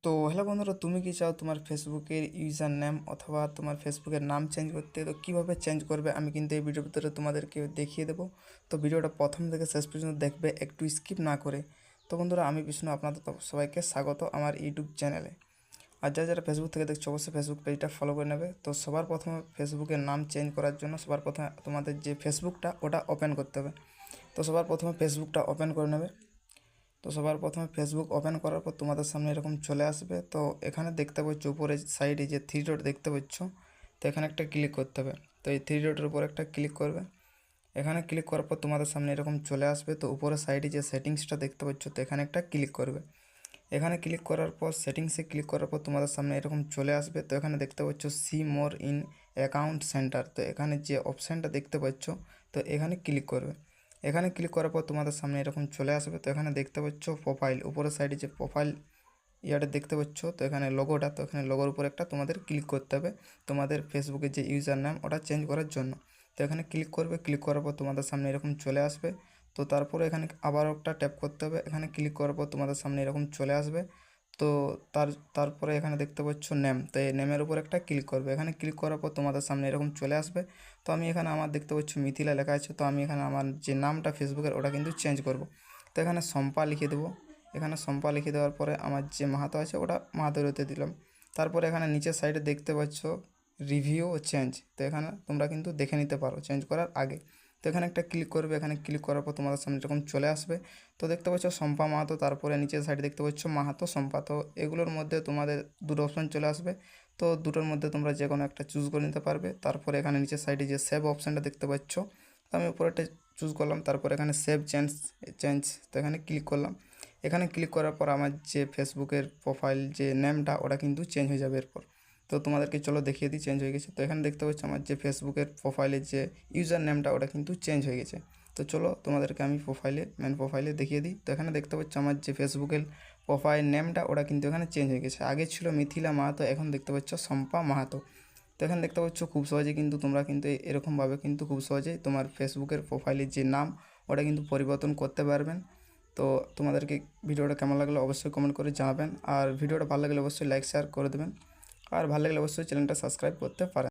তো হ্যালো বন্ধুরা, তুমি কি চাও তোমার ফেসবুকের ইউজার নেম অথবা তোমার ফেসবুকের নাম চেঞ্জ করতে? তো কীভাবে চেঞ্জ করবে আমি কিন্তু এই ভিডিওর ভিতরে তোমাদেরকে দেখিয়ে দেবো। তো ভিডিওটা প্রথম থেকে শেষ পর্যন্ত দেখবে, একটু স্কিপ না করে। তো বন্ধুরা, আমি বিষ্ণু, আপনাদের সবাইকে স্বাগত আমার ইউটিউব চ্যানেলে। আর যারা ফেসবুক থেকে দেখছো অবশ্যই ফেসবুক পেজটা ফলো করে নেবে। তো সবার প্রথমে ফেসবুকের নাম চেঞ্জ করার জন্য সবার প্রথমে তোমাদের যে ফেসবুকটা ওটা ওপেন করতে হবে। তো সবার প্রথমে ফেসবুকটা ওপেন করে নেবে। তো সবার প্রথমে ফেসবুক ওপেন করার পর তোমাদের সামনে এরকম চলে আসবে। তো এখানে দেখতে পাচ্ছ উপরে সাইডে যে থ্রি ডট দেখতে পাচ্ছ, তো এখানে একটা ক্লিক করতে হবে। তো এই থ্রি ডটের উপর একটা ক্লিক করবে। এখানে ক্লিক করার পর তোমাদের সামনে এরকম চলে আসবে। তো উপরে সাইডে যে সেটিংসটা দেখতে পাচ্ছ, তো এখানে একটা ক্লিক করবে। এখানে ক্লিক করার পর সেটিংসে ক্লিক করার পর তোমাদের সামনে এরকম চলে আসবে। তো এখানে দেখতে পাচ্ছ see more in account centre, তো এখানে যে অপশানটা দেখতে পাচ্ছ, তো এখানে ক্লিক করবে। এখানে ক্লিক করার পর তোমাদের সামনে এরকম চলে আসবে। তো এখানে দেখতে পাচ্ছ প্রোফাইল, উপরের সাইডে যে প্রোফাইল ইয়াটা দেখতে পাচ্ছ, তো এখানে লোগোটা, তো এখানে লোগোর উপর একটা তোমাদের ক্লিক করতে হবে তোমাদের ফেসবুকের যে ইউজার নাম ওটা চেঞ্জ করার জন্য। তো এখানে ক্লিক করবে। ক্লিক করার পর তোমাদের সামনে এরকম চলে আসবে। তো তারপরে এখানে আবার একটা ট্যাপ করতে হবে। এখানে ক্লিক করার পর তোমাদের সামনে এরকম চলে আসবে। তো তারপরে এখানে দেখতে পাচ্ছ নেম, তো এই নেমের উপর একটা ক্লিক করবে। এখানে ক্লিক করার পর তোমাদের সামনে এরকম চলে আসবে। তো আমি এখানে আমার দেখতে পাচ্ছ মিথিলা লেখা আছে, তো আমি এখানে আমার যে নামটা ফেসবুকের ওটা কিন্তু চেঞ্জ করব। তো এখানে শম্পা লিখে দেবো। এখানে শম্পা লিখে দেওয়ার পরে আমার যে মাহাতো আছে ওটা মাহাতোতে দিলাম। তারপরে এখানে নিচের সাইডে দেখতে পাচ্ছ রিভিউ ও চেঞ্জ, তো এখানে তোমরা কিন্তু দেখে নিতে পারো চেঞ্জ করার আগে। তো এখানে একটা ক্লিক করবে। এখানে ক্লিক করার পর তোমাদের সামনে এরকম চলে আসবে। তো দেখতে পাচ্ছ শম্পা মাহাতো, তারপরে নিচের সাইডে দেখতে পাচ্ছ মাহাতো শম্পা। তো এগুলোর মধ্যে তোমাদের দুটো অপশান চলে আসবে। তো দুটোর মধ্যে তোমরা যে কোনো একটা চুজ করে নিতে পারবে। তারপরে এখানে নিচের সাইডে যে সেভ অপশানটা দেখতে পাচ্ছ, তো আমি উপরেটা চুজ করলাম। তারপর এখানে সেভ চেঞ্জ, তো এখানে ক্লিক করলাম। এখানে ক্লিক করার পর আমার যে ফেসবুকের প্রোফাইল যে নেমটা ওটা কিন্তু চেঞ্জ হয়ে যাবে এরপর। তো তোমাদেরকে চলো দেখিয়ে দিই চেঞ্জ হয়ে গেছে। তো এখানে দেখতে পাচ্ছ আমার যে ফেসবুকের প্রোফাইলের যে ইউজার নেমটা ওটা কিন্তু চেঞ্জ হয়ে গেছে। তো চলো তোমাদেরকে আমি মেন প্রোফাইলে দেখিয়ে দিই। তো এখানে দেখতে পাচ্ছ আমার যে ফেসবুকের প্রোফাইল নেমটা ওটা কিন্তু এখানে চেঞ্জ হয়ে গেছে। আগে ছিল মিথিলা মাহাতো, এখন দেখতে পাচ্ছ শম্পা মাহাতো। তো এখানে দেখতে পাচ্ছ খুব সহজে কিন্তু তোমরা কিন্তু এরকমভাবে কিন্তু খুব সহজেই তোমার ফেসবুকের প্রোফাইলের যে নাম ওটা কিন্তু পরিবর্তন করতে পারবেন। তো তোমাদেরকে ভিডিওটা কেমন লাগলো অবশ্যই কমেন্ট করে জানাবেন। আর ভিডিওটা ভালো লাগলে অবশ্যই লাইক শেয়ার করে দেবেন। আর ভালো লাগলে অবশ্যই চ্যানেলটা সাবস্ক্রাইব করতে পারেন।